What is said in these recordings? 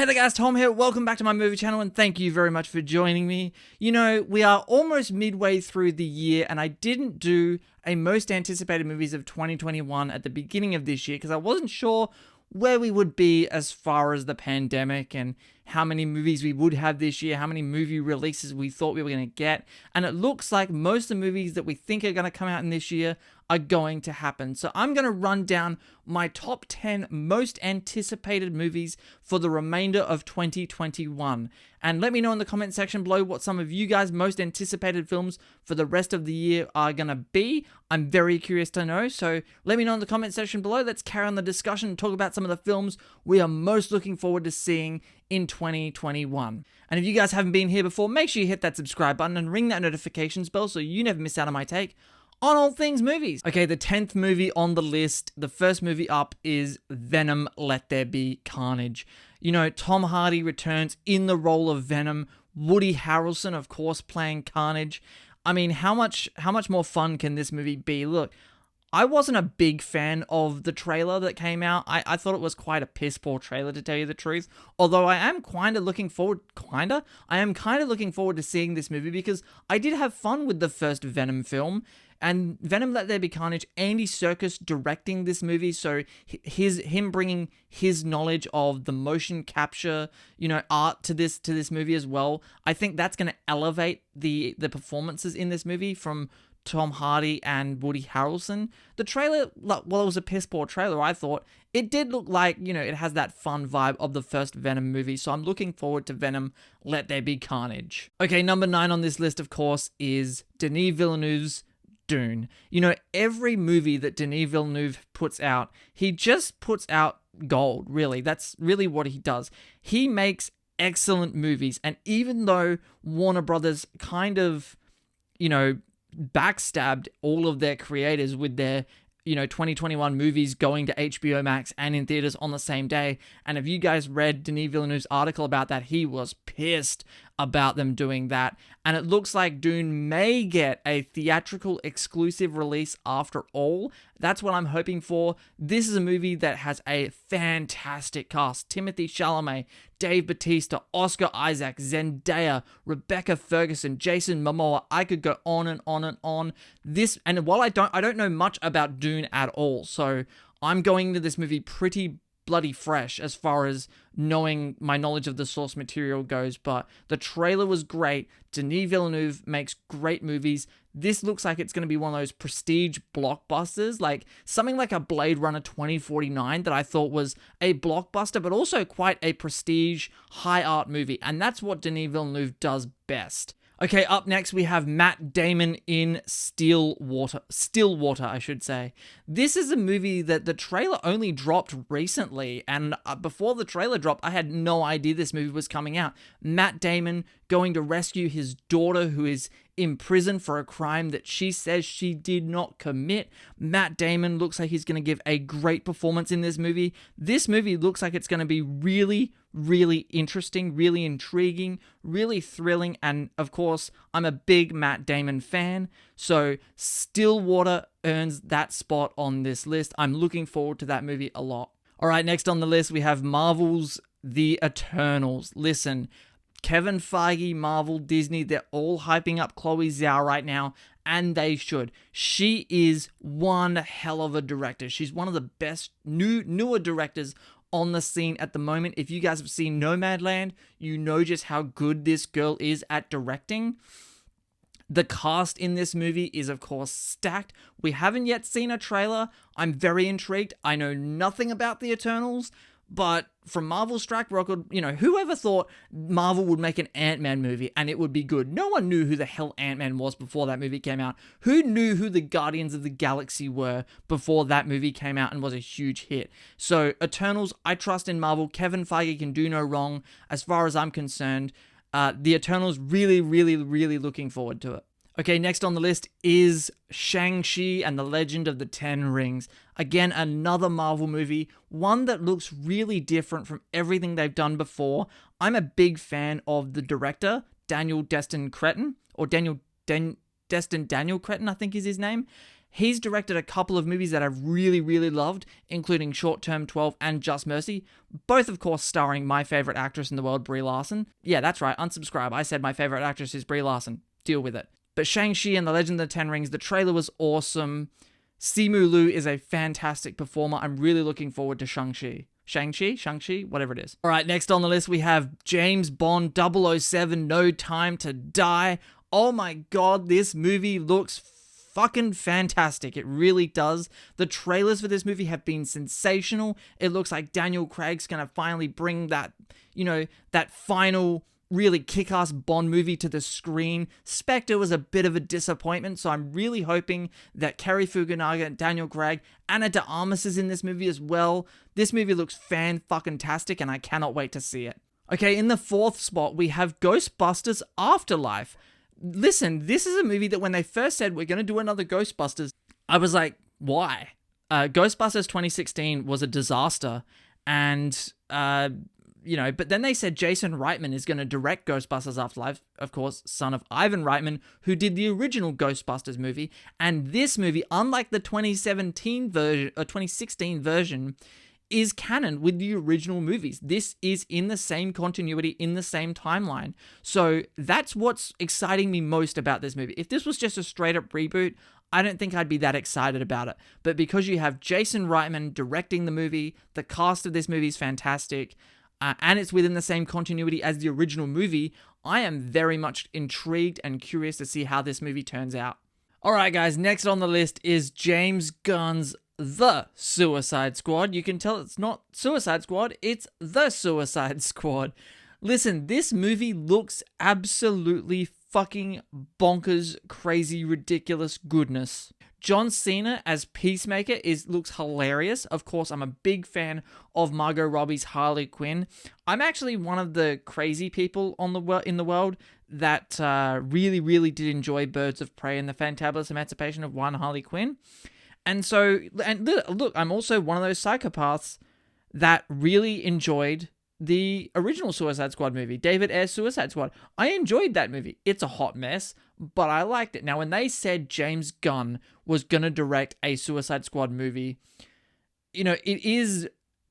there guys, Tom here. Welcome back to my movie channel and thank you very much for joining me. You know, we are almost midway through the year and I didn't do a most anticipated movies of 2021 at the beginning of this year because I wasn't sure where we would be as far as the pandemic and how many movies we would have this year, how many movie releases we thought we were going to get. And it looks like most of the movies that we think are going to come out in this year are going to happen. So I'm going to run down my top 10 most anticipated movies for the remainder of 2021. And let me know in the comment section below what some of you guys' most anticipated films for the rest of the year are going to be. I'm very curious to know. So let me know in the comment section below. Let's carry on the discussion and talk about some of the films we are most looking forward to seeing in 2021. And if you guys haven't been here before, make sure you hit that subscribe button and ring that notifications bell so you never miss out on my take on all things movies. Okay, the 10th movie on the list, the first movie up is Venom, Let There Be Carnage. You know, Tom Hardy returns in the role of Venom, Woody Harrelson, of course, playing Carnage. I mean, how much more fun can this movie be? Look, I wasn't a big fan of the trailer that came out. I thought it was quite a piss poor trailer, to tell you the truth. Although I am kind of looking forward to seeing this movie because I did have fun with the first Venom film. And Venom Let There Be Carnage, Andy Serkis directing this movie, so him bringing his knowledge of the motion capture, art to this movie as well. I think that's going to elevate the performances in this movie from Tom Hardy and Woody Harrelson. The trailer, well, it was a piss poor trailer, I thought. It did look like, it has that fun vibe of the first Venom movie, so I'm looking forward to Venom Let There Be Carnage. Okay, number 9 on this list, of course, is Denis Villeneuve's Dune. Every movie that Denis Villeneuve puts out, he just puts out gold, really. That's really what he does. He makes excellent movies, and even though Warner Brothers kind of, backstabbed all of their creators with their 2021 movies going to HBO Max and in theaters on the same day. And if you guys read Denis Villeneuve's article about that, he was pissed about them doing that. And it looks like Dune may get a theatrical exclusive release after all. That's what I'm hoping for. This is a movie that has a fantastic cast. Timothée Chalamet, Dave Bautista, Oscar Isaac, Zendaya, Rebecca Ferguson, Jason Momoa. I could go on and on and on. And while I don't know much about Dune at all, so I'm going into this movie pretty bloody fresh as far as knowing my knowledge of the source material goes, but the trailer was great. Denis Villeneuve makes great movies. This looks like it's going to be one of those prestige blockbusters, like something like a Blade Runner 2049 that I thought was a blockbuster, but also quite a prestige high art movie, and that's what Denis Villeneuve does best. Okay, up next we have Matt Damon in Stillwater, I should say. This is a movie that the trailer only dropped recently, and before the trailer dropped, I had no idea this movie was coming out. Matt Damon going to rescue his daughter who is in prison for a crime that she says she did not commit. Matt Damon looks like he's going to give a great performance in this movie. This movie looks like it's going to be really, really interesting, really intriguing, really thrilling, and of course, I'm a big Matt Damon fan, so Stillwater earns that spot on this list. I'm looking forward to that movie a lot. Alright, next on the list, we have Marvel's The Eternals. Listen, Kevin Feige, Marvel, Disney, they're all hyping up Chloe Zhao right now, and they should. She is one hell of a director. She's one of the best newer directors on the scene at the moment. If you guys have seen Nomadland, you know just how good this girl is at directing. The cast in this movie is, of course, stacked. We haven't yet seen a trailer. I'm very intrigued. I know nothing about the Eternals, but from Marvel's track record, whoever thought Marvel would make an Ant-Man movie and it would be good? No one knew who the hell Ant-Man was before that movie came out. Who knew who the Guardians of the Galaxy were before that movie came out and was a huge hit? So, Eternals, I trust in Marvel. Kevin Feige can do no wrong as far as I'm concerned. The Eternals, really, really, really looking forward to it. Okay, next on the list is ShangChi and the Legend of the Ten Rings. Again, another Marvel movie, one that looks really different from everything they've done before. I'm a big fan of the director, Daniel Destin Cretton, I think is his name. He's directed a couple of movies that I've really, really loved, including Short Term 12 and Just Mercy, both of course starring my favorite actress in the world, Brie Larson. Yeah, that's right, unsubscribe. I said my favorite actress is Brie Larson. Deal with it. But Shang-Chi and the Legend of the Ten Rings, the trailer was awesome. Simu Liu is a fantastic performer. I'm really looking forward to Shang-Chi. Shang-Chi, whatever it is. All right, next on the list we have James Bond 007, No Time to Die. Oh my god, this movie looks fucking fantastic. It really does. The trailers for this movie have been sensational. It looks like Daniel Craig's gonna finally bring that, that final really kick-ass Bond movie to the screen. Spectre was a bit of a disappointment, so I'm really hoping that Cary Fukunaga and Daniel Craig, Ana de Armas is in this movie as well. This movie looks fan-fucking-tastic, and I cannot wait to see it. Okay, in the fourth spot, we have Ghostbusters Afterlife. Listen, this is a movie that when they first said, we're going to do another Ghostbusters, I was like, why? Ghostbusters 2016 was a disaster, and but then they said Jason Reitman is going to direct Ghostbusters Afterlife, of course, son of Ivan Reitman, who did the original Ghostbusters movie. And this movie, unlike the 2017 version or 2016 version, is canon with the original movies. This is in the same continuity, in the same timeline. So that's what's exciting me most about this movie. If this was just a straight up reboot, I don't think I'd be that excited about it. But because you have Jason Reitman directing the movie, the cast of this movie is fantastic, and it's within the same continuity as the original movie, I am very much intrigued and curious to see how this movie turns out. Alright guys, next on the list is James Gunn's The Suicide Squad. You can tell it's not Suicide Squad, it's The Suicide Squad. Listen, this movie looks absolutely fucking bonkers, crazy, ridiculous goodness. John Cena as Peacemaker looks hilarious. Of course, I'm a big fan of Margot Robbie's Harley Quinn. I'm actually one of the crazy people in the world that really, really did enjoy Birds of Prey and the Fantabulous Emancipation of One Harley Quinn. And look, I'm also one of those psychopaths that really enjoyed the original Suicide Squad movie, David Ayer's Suicide Squad. I enjoyed that movie. It's a hot mess, but I liked it. Now, when they said James Gunn was going to direct a Suicide Squad movie, it is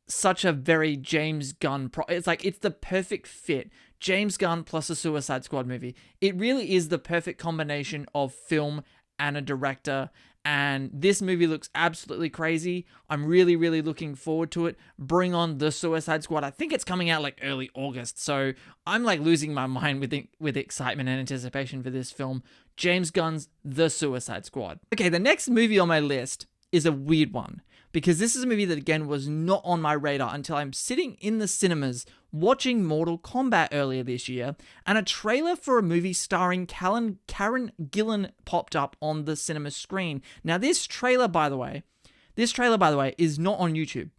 such a very James Gunn... it's the perfect fit. James Gunn plus a Suicide Squad movie. It really is the perfect combination of film and a director, and this movie looks absolutely crazy. I'm really, really looking forward to it. Bring on the Suicide Squad. I think it's coming out early August, so I'm losing my mind with excitement and anticipation for this film. James Gunn's The Suicide Squad. Okay, the next movie on my list is a weird one, because this is a movie that, again, was not on my radar until I'm sitting in the cinemas watching Mortal Kombat earlier this year, and a trailer for a movie starring Karen Gillan popped up on the cinema screen. Now, this trailer, by the way, is not on YouTube.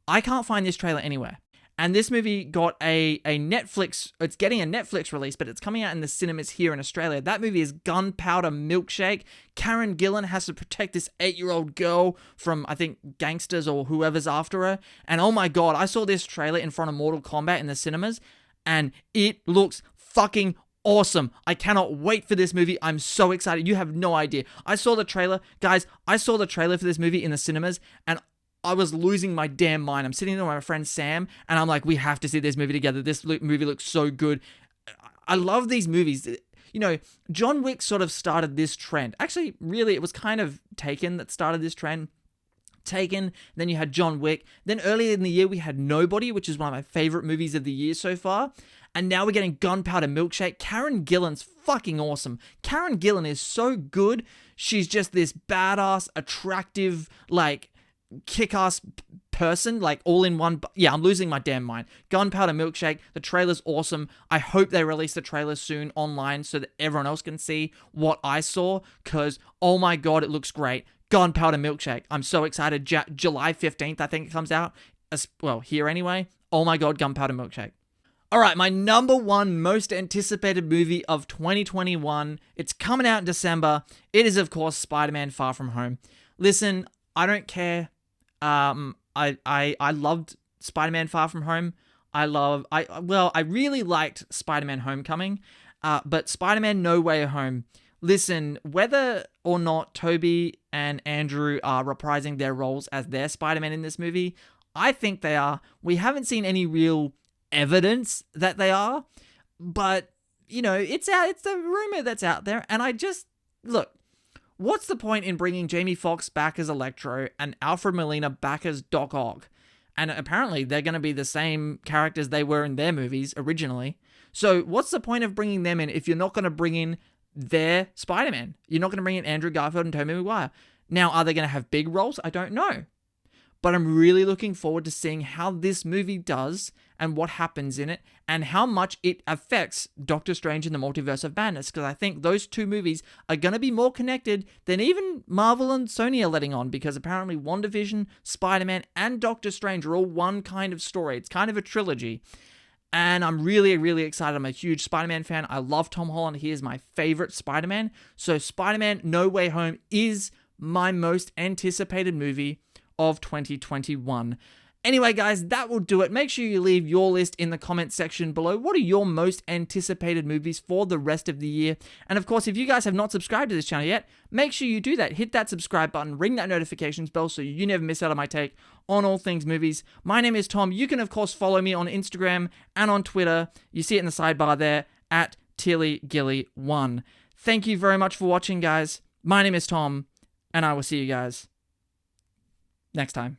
I can't find this trailer anywhere. And this movie got a Netflix, it's getting a Netflix release, but it's coming out in the cinemas here in Australia. That movie is Gunpowder Milkshake. Karen Gillan has to protect this 8-year-old girl from, I think, gangsters or whoever's after her. And oh my god, I saw this trailer in front of Mortal Kombat in the cinemas, and it looks fucking awesome. I cannot wait for this movie. I'm so excited. You have no idea. I saw the trailer. Guys, I saw the trailer for this movie in the cinemas, and I was losing my damn mind. I'm sitting there with my friend Sam, and I'm like, we have to see this movie together. This movie looks so good. I love these movies. John Wick sort of started this trend. Actually, really, it was kind of Taken that started this trend. Taken, then you had John Wick. Then earlier in the year, we had Nobody, which is one of my favorite movies of the year so far. And now we're getting Gunpowder Milkshake. Karen Gillan's fucking awesome. Karen Gillan is so good. She's just this badass, attractive, kick-ass person, all in one. Yeah, I'm losing my damn mind. Gunpowder Milkshake, the trailer's awesome. I hope they release the trailer soon online so that everyone else can see what I saw, because, oh my god, it looks great. Gunpowder Milkshake. I'm so excited. July 15th, I think it comes out. Well, here anyway. Oh my god, Gunpowder Milkshake. Alright, my number one most anticipated movie of 2021. It's coming out in December. It is, of course, Spider-Man Far From Home. Listen, I don't care. I loved Spider-Man Far From Home. I really liked Spider-Man Homecoming. But Spider-Man No Way Home, listen, whether or not Toby and Andrew are reprising their roles as their Spider-Man in this movie, I think they are. We haven't seen any real evidence that they are, but, you know, it's a rumor that's out there, and look, what's the point in bringing Jamie Foxx back as Electro and Alfred Molina back as Doc Ock? And apparently they're going to be the same characters they were in their movies originally. So what's the point of bringing them in if you're not going to bring in their Spider-Man? You're not going to bring in Andrew Garfield and Tobey Maguire. Now, are they going to have big roles? I don't know. But I'm really looking forward to seeing how this movie does and what happens in it and how much it affects Doctor Strange in the Multiverse of Madness, because I think those two movies are going to be more connected than even Marvel and Sony are letting on, because apparently WandaVision, Spider-Man, and Doctor Strange are all one kind of story. It's kind of a trilogy. And I'm really, really excited. I'm a huge Spider-Man fan. I love Tom Holland. He is my favorite Spider-Man. So Spider-Man No Way Home is my most anticipated movie of 2021. Anyway, guys, that will do it. Make sure you leave your list in the comment section below. What are your most anticipated movies for the rest of the year? And of course, if you guys have not subscribed to this channel yet, make sure you do that. Hit that subscribe button, ring that notifications bell so you never miss out on my take on all things movies. My name is Tom. You can, of course, follow me on Instagram and on Twitter. You see it in the sidebar there, at TillyGilly1. Thank you very much for watching, guys. My name is Tom, and I will see you guys next time.